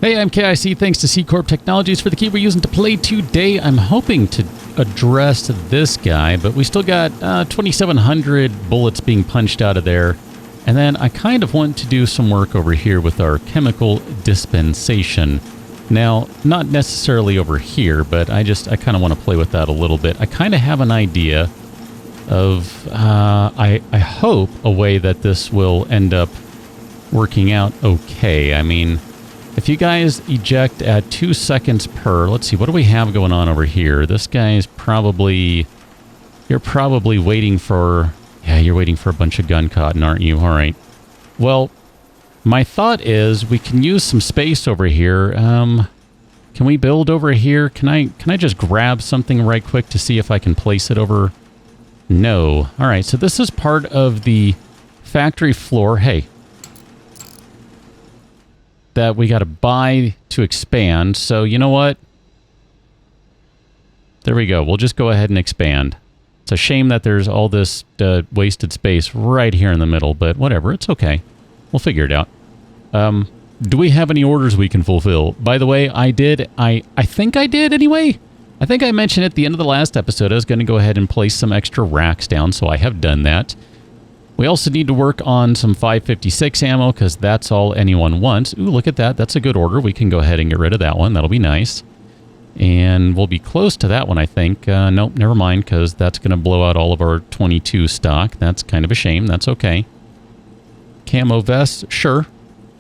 Hey, I'm KIC. Thanks to Seacorp Technologies for the key we're using to play today. I'm hoping to address this guy, but we still got 2,700 bullets being punched out of there. And then I kind of want to do some work over here with our chemical dispensation. Now, not necessarily over here, but I kind of want to play with that a little bit. I kind of have an idea of, I hope, a way that this will end up working out okay. I mean, if you guys eject at 2 seconds per, let's see, what do we have going on over here? This guy's probably, you're probably waiting for, yeah, you're waiting for a bunch of gun cotton, aren't you? All right. Well, my thought is we can use some space over here. Can we build over here? Can I just grab something right quick to see if I can place it over? No. All right, so this is part of the factory floor. Hey. That we got to buy to expand. So, you know what? There we go. We'll just go ahead and expand. It's a shame that there's all this wasted space right here in the middle, but whatever. It's okay. We'll figure it out. Do we have any orders we can fulfill? By the way, I think I did anyway. I think I mentioned at the end of the last episode I was going to go ahead and place some extra racks down, so I have done that. We also need to work on some 5.56 ammo, because that's all anyone wants. Ooh, look at that. That's a good order. We can go ahead and get rid of that one. That'll be nice. And we'll be close to that one, I think. Nope, never mind, because that's going to blow out all of our 22 stock. That's kind of a shame. That's okay. Camo vests, sure.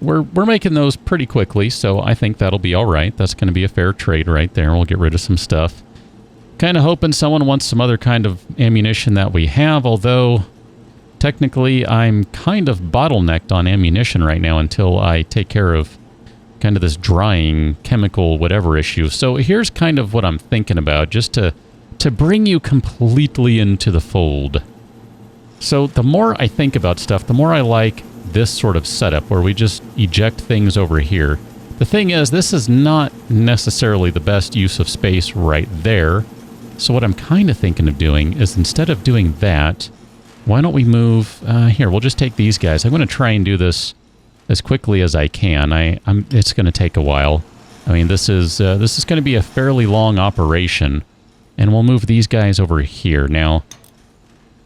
We're making those pretty quickly, so I think that'll be all right. That's going to be a fair trade right there. We'll get rid of some stuff. Kind of hoping someone wants some other kind of ammunition that we have, although technically I'm kind of bottlenecked on ammunition right now until I take care of kind of this drying chemical whatever issue. So here's kind of what I'm thinking about, just to bring you completely into the fold. So the more I think about stuff, the more I like this sort of setup where we just eject things over here. The thing is, this is not necessarily the best use of space right there. So what I'm kind of thinking of doing is, instead of doing that, why don't we move here? We'll just take these guys. I'm going to try and do this as quickly as I can. It's going to take a while. I mean, this is going to be a fairly long operation, and we'll move these guys over here. Now,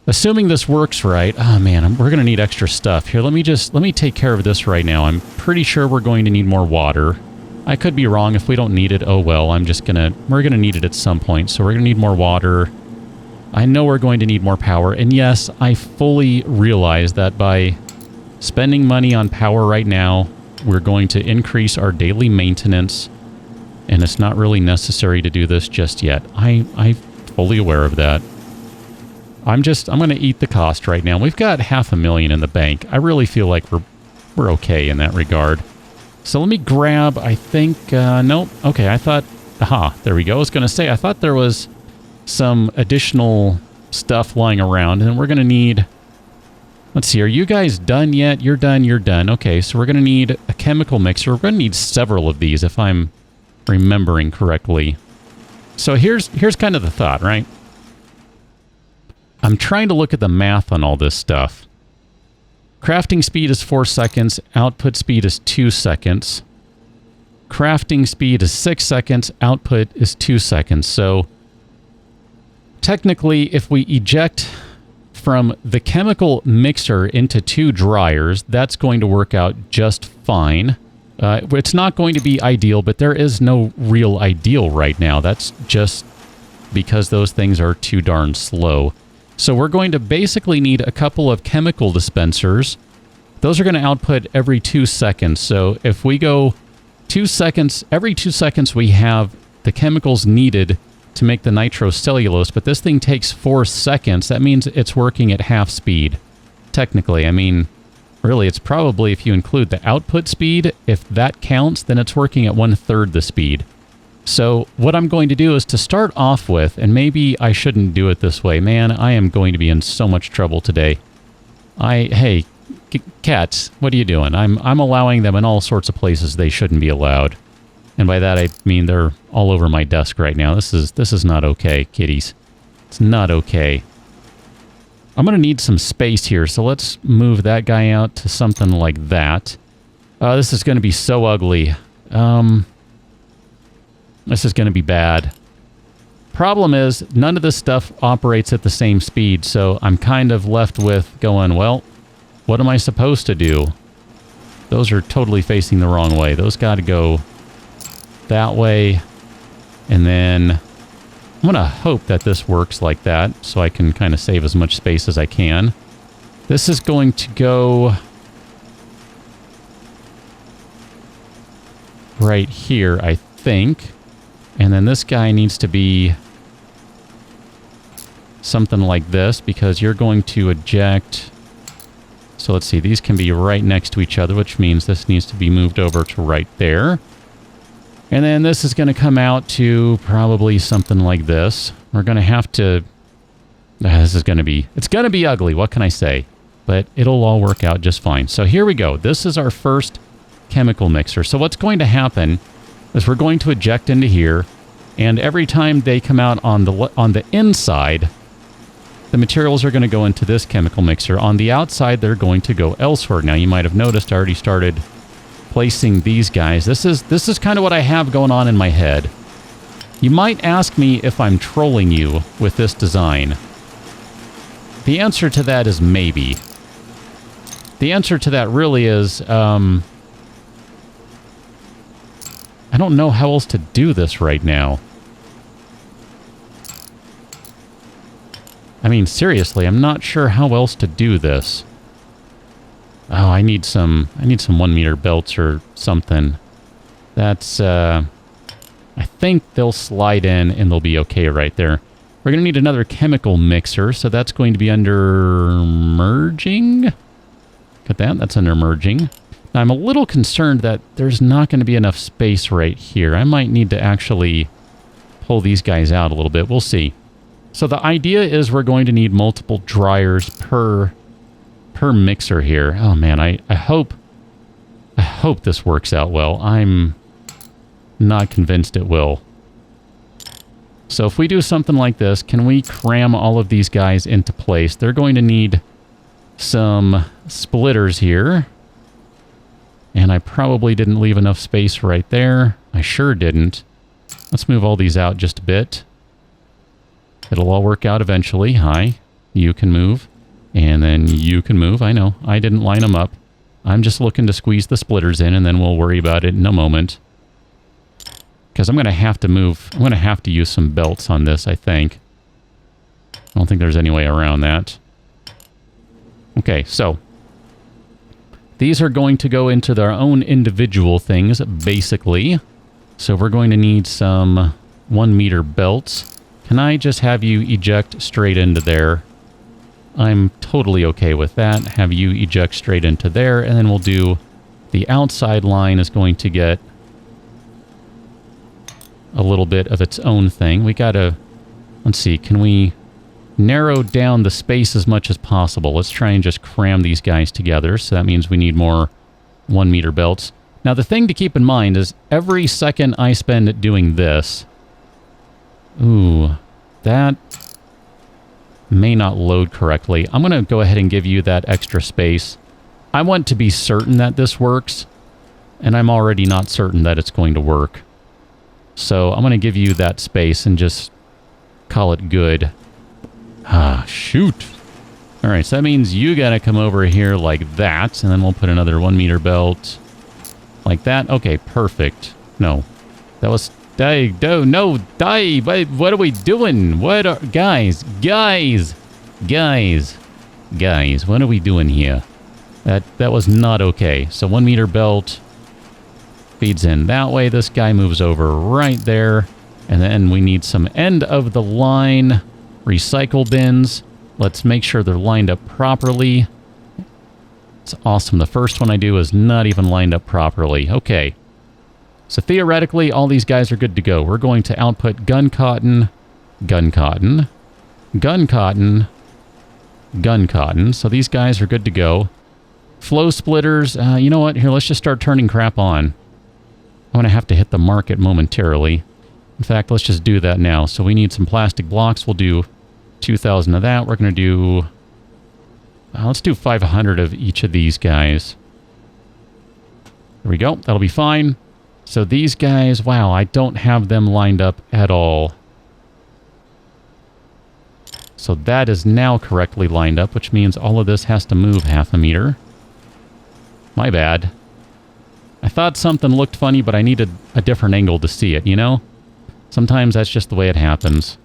assuming this works right, oh man, we're going to need extra stuff. Here, let me take care of this right now. I'm pretty sure we're going to need more water. I could be wrong. If we don't need it, oh well. We're going to need it at some point, so we're going to need more water. I know we're going to need more power, and yes, I fully realize that by spending money on power right now, we're going to increase our daily maintenance, and it's not really necessary to do this just yet. I'm fully aware of that. I'm going to eat the cost right now. We've got $500,000 in the bank. I really feel like we're okay in that regard. So let me grab, I think, nope. Okay, I thought, aha, there we go. I was going to say, I thought there was some additional stuff lying around, and we're going to need, let's see, are you guys done yet? You're done, you're done. Okay, so we're going to need a chemical mixer. We're going to need several of these, if I'm remembering correctly. So here's kind of the thought, right? I'm trying to look at the math on all this stuff. Crafting speed is 4 seconds. Output speed is 2 seconds. Crafting speed is 6 seconds. Output is 2 seconds. So technically, if we eject from the chemical mixer into 2 dryers, that's going to work out just fine. It's not going to be ideal, but there is no real ideal right now. That's just because those things are too darn slow. So we're going to basically need a couple of chemical dispensers. Those are going to output every 2 seconds. So if we go 2 seconds, every 2 seconds we have the chemicals needed to make the nitrocellulose, but this thing takes 4 seconds. That means it's working at half speed. Technically, I mean, really, it's probably, if you include the output speed, if that counts, then it's working at 1/3 the speed. So what I'm going to do is to start off with, and maybe I shouldn't do it this way. Man, I am going to be in so much trouble today. Hey, cats, what are you doing? I'm allowing them in all sorts of places they shouldn't be allowed. And by that I mean they're all over my desk right now. This is not okay, kitties. It's not okay. I'm going to need some space here, so let's move that guy out to something like that. This is going to be so ugly. This is going to be bad. Problem is, none of this stuff operates at the same speed, so I'm kind of left with going, well, what am I supposed to do? Those are totally facing the wrong way. Those got to go that way. And then I'm going to hope that this works like that, so I can kind of save as much space as I can. This is going to go right here, I think. And then this guy needs to be something like this, because you're going to eject. So let's see, these can be right next to each other, which means this needs to be moved over to right there. And then this is going to come out to probably something like this. We're going to have to... this is going to be... it's going to be ugly, what can I say? But it'll all work out just fine. So here we go. This is our first chemical mixer. So what's going to happen is we're going to eject into here, and every time they come out on the inside, the materials are going to go into this chemical mixer. On the outside, they're going to go elsewhere. Now, you might have noticed I already started placing these guys. This is kind of what I have going on in my head. You might ask me if I'm trolling you with this design. The answer to that is maybe. The answer to that really is, I don't know how else to do this right now. I mean, seriously, I'm not sure how else to do this. Oh, I need some 1 meter belts or something. That's, I think they'll slide in and they'll be okay right there. We're going to need another chemical mixer, so that's going to be under merging. Look at that, that's under merging. Now, I'm a little concerned that there's not going to be enough space right here. I might need to actually pull these guys out a little bit. We'll see. So the idea is we're going to need multiple dryers per mixer here. Oh man, I hope this works out well. I'm not convinced it will. So if we do something like this, can we cram all of these guys into place? They're going to need some splitters here. And I probably didn't leave enough space right there. I sure didn't. Let's move all these out just a bit. It'll all work out eventually. Hi, you can move. And then you can move. I know, I didn't line them up. I'm just looking to squeeze the splitters in, and then we'll worry about it in a moment. Because I'm going to have to move. I'm going to have to use some belts on this, I think. I don't think there's any way around that. Okay, so these are going to go into their own individual things, basically. So we're going to need some 1 meter belts. Can I just have you eject straight into there? I'm totally okay with that. Have you eject straight into there, and then we'll do the outside line is going to get a little bit of its own thing. We gotta, let's see, can we narrow down the space as much as possible? Let's try and just cram these guys together. So that means we need more 1 meter belts. Now the thing to keep in mind is every second I spend doing this, ooh, that may not load correctly. I'm going to go ahead and give you that extra space. I want to be certain that this works, and I'm already not certain that it's going to work. So I'm going to give you that space and just call it good. Ah, shoot. All right, so that means you got to come over here like that, and then we'll put another 1 meter belt like that. Okay, perfect. No, that was... No, die! What are we doing? What are... Guys, what are we doing here? That was not okay. So 1 meter belt feeds in that way. This guy moves over right there. And then we need some end of the line recycle bins. Let's make sure they're lined up properly. It's awesome. The first one I do is not even lined up properly. Okay. So theoretically, all these guys are good to go. We're going to output gun cotton, gun cotton, gun cotton, gun cotton. So these guys are good to go. Flow splitters, you know what? Here, let's just start turning crap on. I'm going to have to hit the market momentarily. In fact, let's just do that now. So we need some plastic blocks. We'll do 2,000 of that. We're going to do... let's do 500 of each of these guys. There we go. That'll be fine. So these guys, wow, I don't have them lined up at all. So that is now correctly lined up, which means all of this has to move half a meter. My bad. I thought something looked funny, but I needed a different angle to see it, you know? Sometimes that's just the way it happens.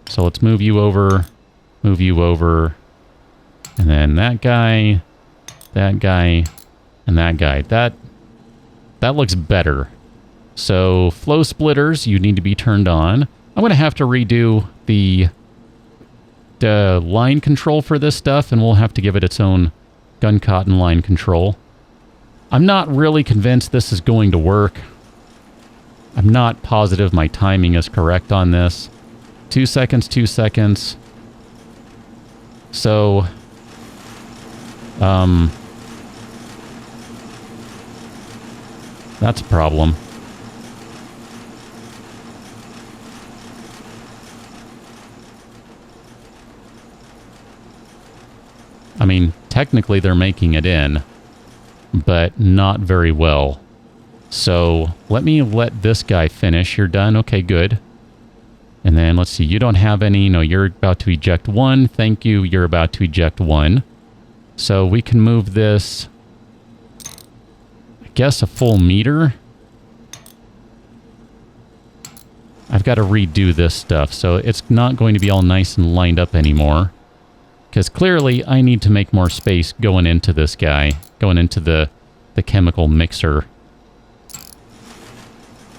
So let's move you over, and then that guy, and that guy. That looks better. So flow splitters, you need to be turned on. I'm going to have to redo the line control for this stuff, and we'll have to give it its own gun cotton line control. I'm not really convinced this is going to work. I'm not positive my timing is correct on this. 2 seconds, 2 seconds. So, that's a problem. I mean, technically they're making it in, but not very well. So let me let this guy finish. You're done. Okay, good. And then let's see. You don't have any. No, you're about to eject one. Thank you. You're about to eject one. So we can move this, I guess, a full meter. I've got to redo this stuff. So it's not going to be all nice and lined up anymore. Because clearly I need to make more space going into this guy. Going into the chemical mixer.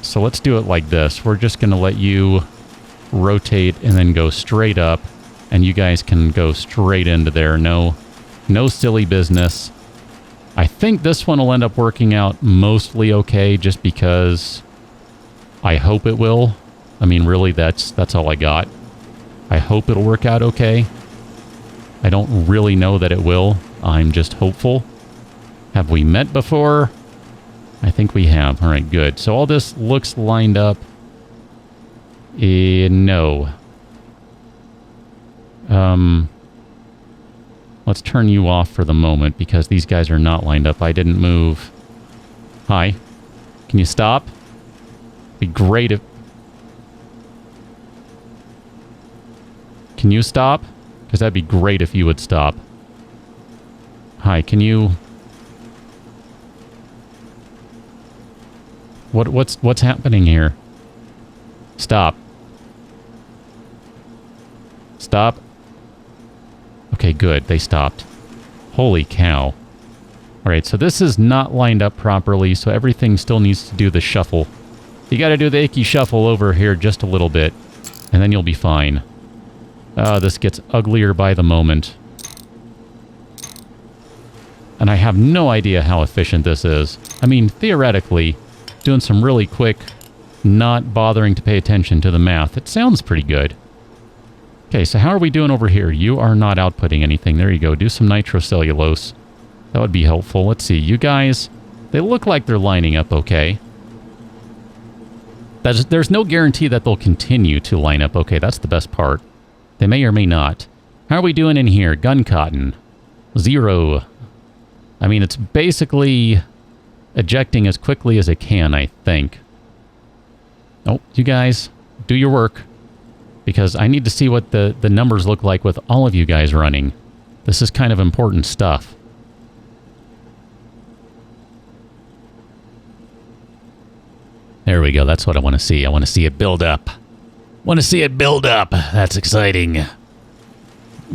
So let's do it like this. We're just going to let you rotate and then go straight up. And you guys can go straight into there. No silly business. I think this one will end up working out mostly okay just because I hope it will. I mean, really, that's all I got. I hope it'll work out okay. I don't really know that it will. I'm just hopeful. Have we met before? I think we have. All right, good. So all this looks lined up. No. Let's turn you off for the moment because these guys are not lined up. I didn't move. Hi. Can you stop? Be great if... Can you stop? Because that'd be great if you would stop. Hi, can you... What's happening here? Stop. Stop. Okay, good. They stopped. Holy cow. Alright, so this is not lined up properly, so everything still needs to do the shuffle. You gotta do the icky shuffle over here just a little bit, and then you'll be fine. This gets uglier by the moment. And I have no idea how efficient this is. I mean, theoretically, doing some really quick, not bothering to pay attention to the math, it sounds pretty good. Okay, so how are we doing over here? You are not outputting anything. There you go. Do some nitrocellulose. That would be helpful. Let's see. You guys, they look like they're lining up okay. There's no guarantee that they'll continue to line up okay. That's the best part. They may or may not. How are we doing in here? Gun cotton. 0. I mean, it's basically ejecting as quickly as it can, I think. Oh, you guys, do your work. Because I need to see what the numbers look like with all of you guys running. This is kind of important stuff. There we go. That's what I want to see. I want to see it build up. Want to see it build up. That's exciting.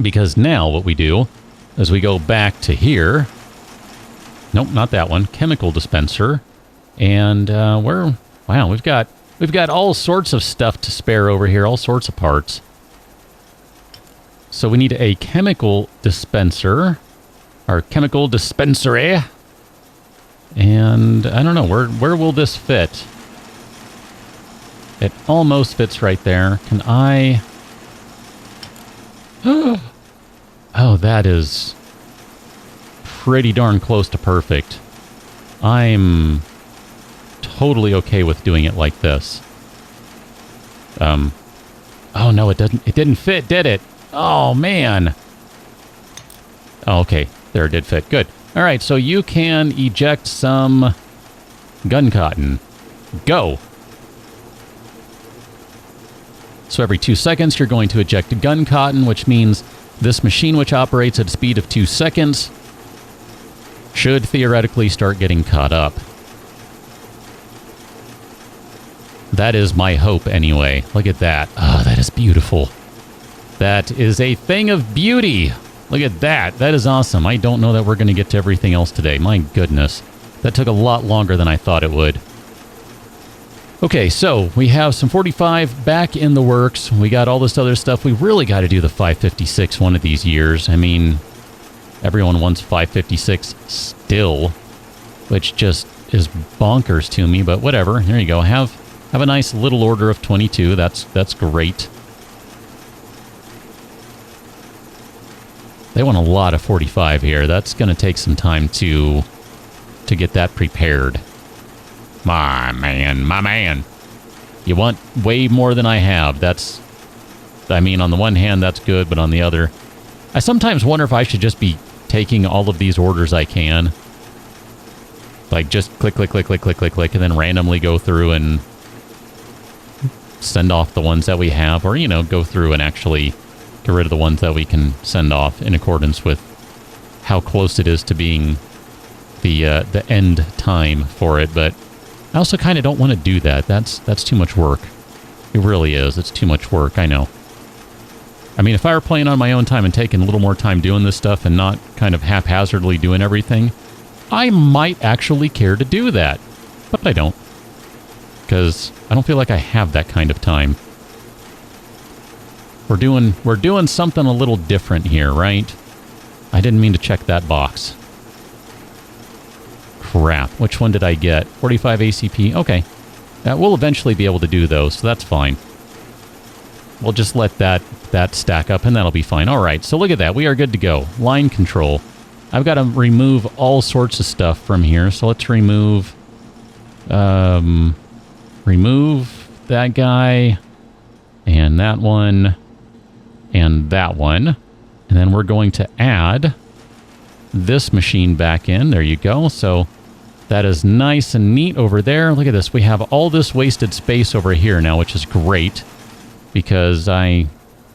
Because now what we do is we go back to here. Nope, not that one. Chemical dispenser. And wow, we've got all sorts of stuff to spare over here, all sorts of parts. So we need a chemical dispenser, or chemical dispensary. And I don't know, where will this fit? It almost fits right there. Can I... Oh, that is pretty darn close to perfect. I'm totally okay with doing it like this. Oh no, it didn't fit, did it? Oh man. Oh, okay. There, it did fit. Good. All right, so you can eject some gun cotton. Go. So every 2 seconds, you're going to eject gun cotton, which means this machine, which operates at a speed of 2 seconds, should theoretically start getting caught up. That is my hope anyway. Look at that. Oh, that is beautiful. That is a thing of beauty. Look at that. That is awesome. I don't know that we're going to get to everything else today. My goodness. That took a lot longer than I thought it would. Okay, so we have some 45 back in the works. We got all this other stuff. We really got to do the 556 one of these years. I mean, everyone wants 556 still, which just is bonkers to me, but whatever. There you go. Have a nice little order of 22. That's great. They want a lot of 45 here. That's going to take some time to get that prepared. My man. You want way more than I have. I mean, on the one hand, that's good, but on the other, I sometimes wonder if I should just be taking all of these orders I can. Like, just click, and then randomly go through and send off the ones that we have, or, you know, go through and actually get rid of the ones that we can send off in accordance with how close it is to being the end time for it. But I also kind of don't want to do that. That's too much work. It really is. It's too much work. I know. I mean, if I were playing on my own time and taking a little more time doing this stuff and not kind of haphazardly doing everything, I might actually care to do that. But I don't. Because I don't feel like I have that kind of time. We're doing something a little different here, right? I didn't mean to check that box. Crap. Which one did I get? 45 ACP? Okay. We'll eventually be able to do those, so that's fine. We'll just let that stack up, and that'll be fine. All right, so look at that. We are good to go. Line control. I've got to remove all sorts of stuff from here, so let's remove that guy, and that one, and that one. And then we're going to add this machine back in. There you go. So that is nice and neat over there. Look at this. We have all this wasted space over here now, which is great because I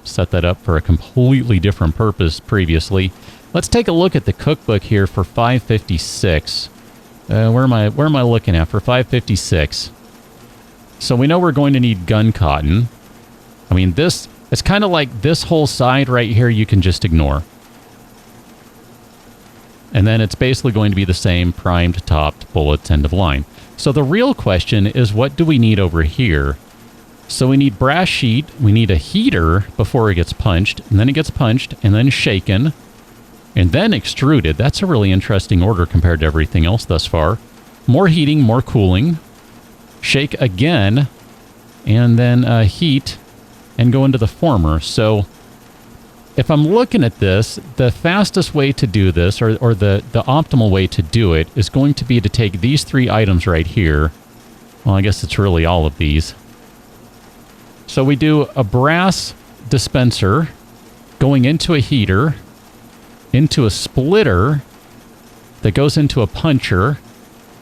set that up for a completely different purpose previously. Let's take a look at the cookbook here for 556. Where am I looking at for 556? So we know we're going to need gun cotton. I mean, it's kind of like this whole side right here you can just ignore. And then it's basically going to be the same primed, topped, bullets, end of line. So the real question is, what do we need over here? So we need brass sheet, we need a heater before it gets punched, and then it gets punched, and then shaken, and then extruded. That's a really interesting order compared to everything else thus far. More heating, more cooling, shake again, and then heat, and go into the former. So if I'm looking at this, the fastest way to do this, or the optimal way to do it, is going to be to take these three items right here. Well, I guess it's really all of these. So we do a brass dispenser going into a heater, into a splitter that goes into a puncher,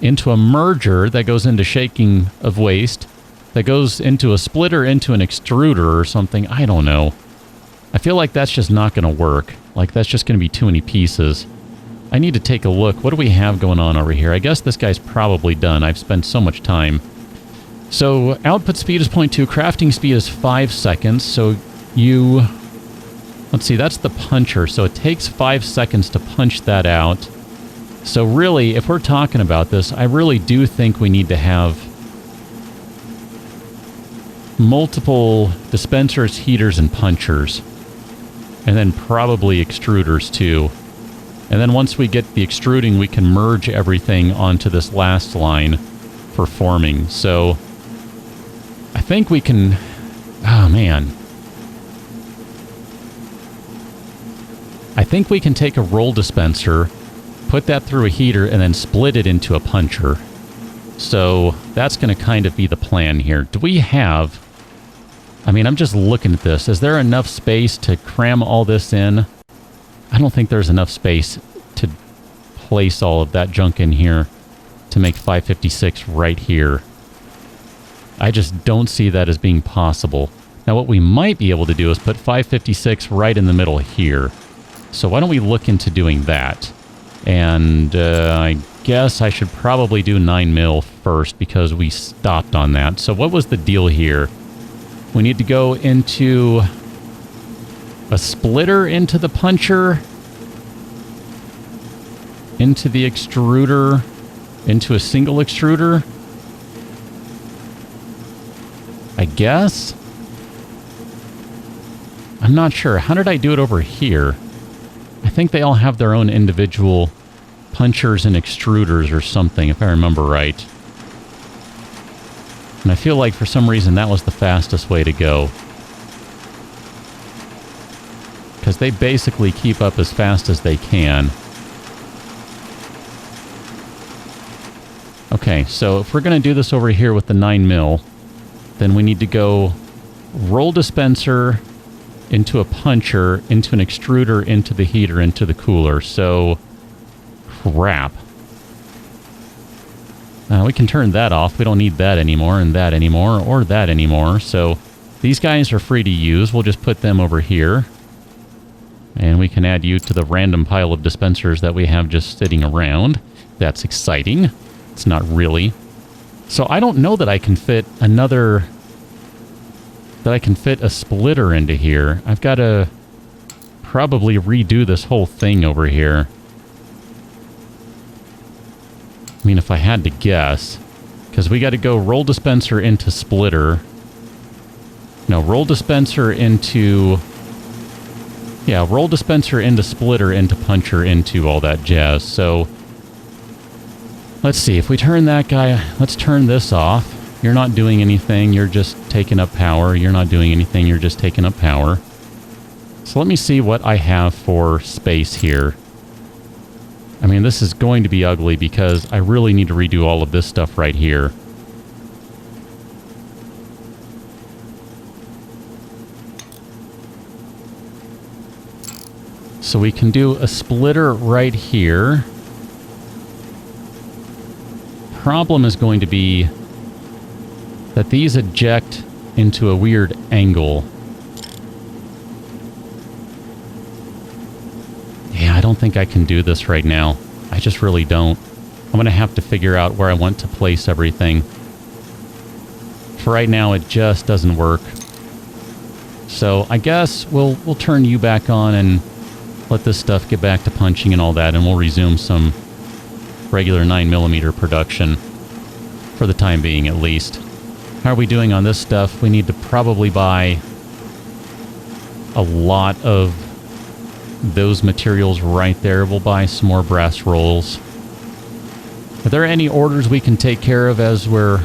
into a merger that goes into shaking of waste, that goes into a splitter, into an extruder or something. I don't know. I feel like that's just not going to work. Like, that's just going to be too many pieces. I need to take a look. What do we have going on over here? I guess this guy's probably done. I've spent so much time. So, output speed is 0.2. Crafting speed is 5 seconds. So, let's see, that's the puncher. So, it takes 5 seconds to punch that out. So, really, if we're talking about this, I really do think we need to have multiple dispensers, heaters, and punchers. And then probably extruders too. And then once we get the extruding, we can merge everything onto this last line for forming. So I think we can... Oh, man. I think we can take a roll dispenser, put that through a heater, and then split it into a puncher. So that's going to kind of be the plan here. Do we have... I mean, I'm just looking at this. Is there enough space to cram all this in? I don't think there's enough space to place all of that junk in here. to make 556 right here. I just don't see that as being possible. Now what we might be able to do is put 556 right in the middle here. So why don't we look into doing that? And I guess I should probably do 9 mil first because we stopped on that. So what was the deal here? We need to go into a splitter into the puncher, into the extruder, into a single extruder, I guess? I'm not sure. How did I do it over here? I think they all have their own individual punchers and extruders or something, if I remember right. And I feel like for some reason that was the fastest way to go. Because they basically keep up as fast as they can. Okay, so if we're going to do this over here with the 9 mil, then we need to go roll dispenser into a puncher, into an extruder, into the heater, into the cooler. So, crap. We can turn that off. We don't need that anymore, and that anymore, or that anymore. So, these guys are free to use. We'll just put them over here. And we can add you to the random pile of dispensers that we have just sitting around. That's exciting. It's not really. So, I don't know that I can fit another... that I can fit a splitter into here. I've got to probably redo this whole thing over here. I mean, if I had to guess. Because we got to go roll dispenser into splitter. No, roll dispenser into... yeah, roll dispenser into splitter, into puncher, into all that jazz. So, let's see. If we turn that guy... let's turn this off. You're not doing anything, you're just taking up power. You're not doing anything, you're just taking up power. So let me see what I have for space here. I mean, this is going to be ugly because I really need to redo all of this stuff right here. So we can do a splitter right here. Problem is going to be that these eject into a weird angle. Yeah, I don't think I can do this right now. I just really don't. I'm going to have to figure out where I want to place everything. For right now, it just doesn't work. So I guess we'll turn you back on and let this stuff get back to punching and all that, and we'll resume some regular 9mm production. For the time being, at least. How are we doing on this stuff? We need to probably buy a lot of those materials right there. We'll buy some more brass rolls. Are there any orders we can take care of as we're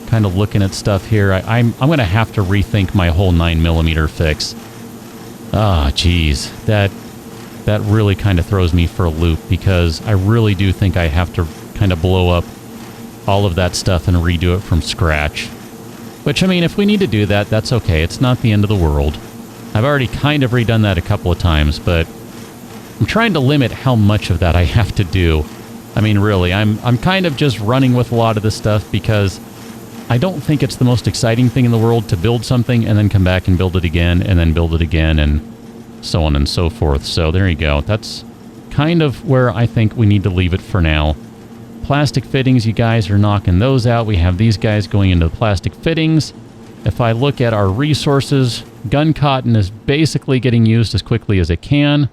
kind of looking at stuff here? I'm going to have to rethink my whole 9mm fix. Ah, geez. That really kind of throws me for a loop because I really do think I have to kind of blow up all of that stuff and redo it from scratch. Which, I mean, if we need to do that, that's okay. It's not the end of the world. I've already kind of redone that a couple of times, but I'm trying to limit how much of that I have to do. I mean, really, I'm kind of just running with a lot of this stuff because I don't think it's the most exciting thing in the world to build something and then come back and build it again and then build it again and so on and so forth. So there you go. That's kind of where I think we need to leave it for now. Plastic fittings, you guys are knocking those out. We have these guys going into the plastic fittings. If I look at our resources, gun cotton is basically getting used as quickly as it can.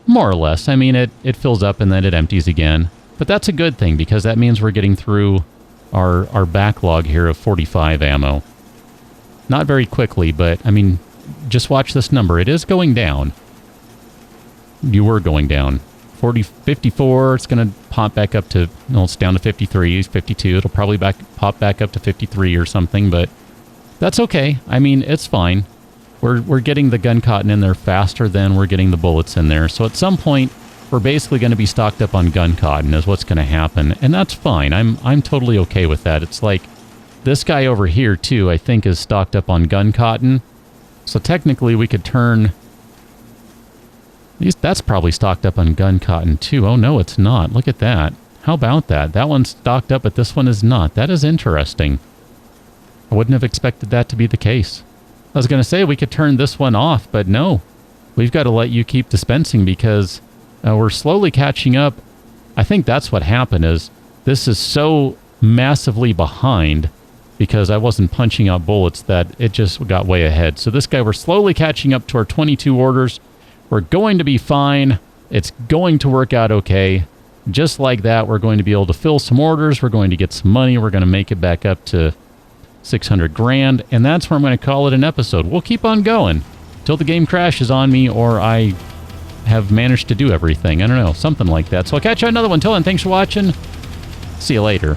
More or less. I mean, it fills up and then it empties again. But that's a good thing because that means we're getting through our backlog here of 45 ammo. Not very quickly, but I mean, just watch this number. It is going down. You were going down. 54, it's going to pop back up to, well, it's down to 53, 52. It'll probably pop back up to 53 or something, but that's okay. I mean, it's fine. We're getting the gun cotton in there faster than we're getting the bullets in there. So at some point, we're basically going to be stocked up on gun cotton is what's going to happen, and that's fine. I'm totally okay with that. It's like this guy over here, too, I think is stocked up on gun cotton. So technically, we could turn... That's probably stocked up on gun cotton, too. Oh, no, it's not. Look at that. How about that? That one's stocked up, but this one is not. That is interesting. I wouldn't have expected that to be the case. I was going to say we could turn this one off, but no. We've got to let you keep dispensing because we're slowly catching up. I think that's what happened is this is so massively behind because I wasn't punching out bullets that it just got way ahead. So this guy, we're slowly catching up to our 22 orders. We're going to be fine. It's going to work out okay. Just like that, we're going to be able to fill some orders. We're going to get some money. We're going to make it back up to 600 grand. And that's where I'm going to call it an episode. We'll keep on going till the game crashes on me or I have managed to do everything. I don't know, something like that. So I'll catch you on another one. Till then, thanks for watching. See you later.